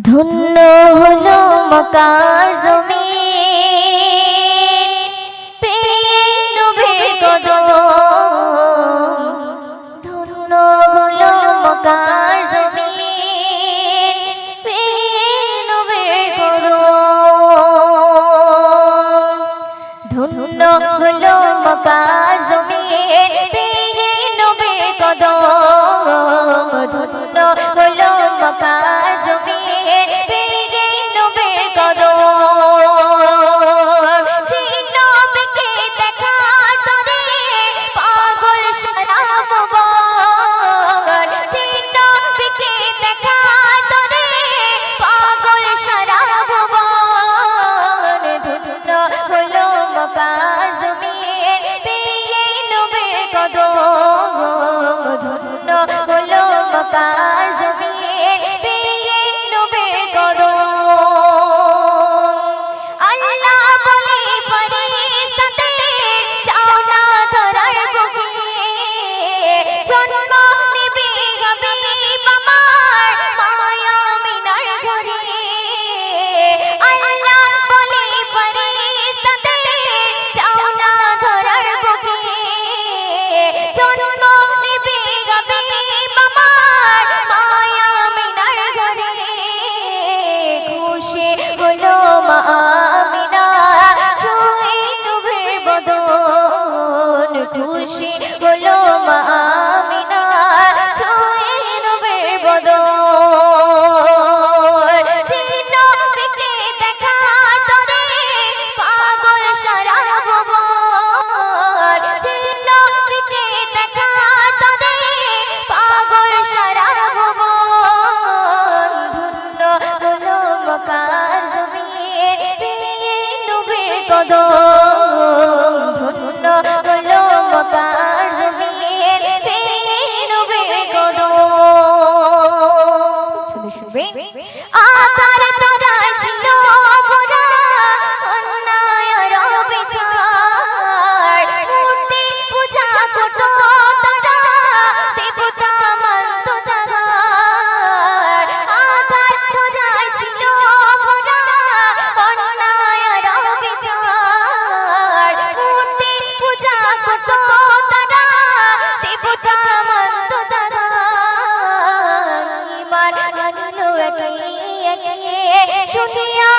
ধন্য হলো মক্কার জমিন পেয়ে নবীর কদম। ধন্য হলো মক্কার জমিন পেয়ে নবীর কদম। ধন্য হলো মক্কার জমিন পেয়ে নবীর কদম। ধন্য হলো মক্কার জমিন পেয়ে নবীর কদম। যে নবীকে দেখার তরে পাগল সারা ভুবন। যে নবীকে দেখার তরে পাগল সারা ভুবন। ধন্য হলো মক্কার জমিন পেয়ে নবীর কদম। ধন্য হলো মক্কার জমিন পেয়ে নবীর কদম। আল্লাহ বলে ফেরেশতাদের যাও না ধরার বুকে, জন্ম নেবে হাবিব আমার মায়া আমিনার ঘরে। আল্লাহ বলে ফেরেশতাদের যাও না ধরার বুকে, জন্ম নেবে হাবিব আমার মায়া আমিনার ঘরে। খুশি হলো মা আমিনা ছুঁয়ে নবীর বদন। খুশি হলো মা আমিনা ছুঁয়ে নবীর বদন। যে নবীকে দেখার তরে পাগল সারা ভুবন। যে নবীকে দেখার তরে পাগল সারা ভুবন। ধন্য হলো মক্কার জমিন পেয়ে নবীর কদম। ধন্য হলো মক্কার জমিন পেয়ে নবীর কদম। আতার তারা ছিল ভরা অন্যায় আর অবিচার। মূর্তি পূজা করত তারা, দেবতা মানত তারা। আতার তারা ছিল ভরা অন্যায় আর অবিচার। মূর্তি পূজা করত তারা, দেবতা মানত তারা। ঈমান আনলো একে একে শুনিয়া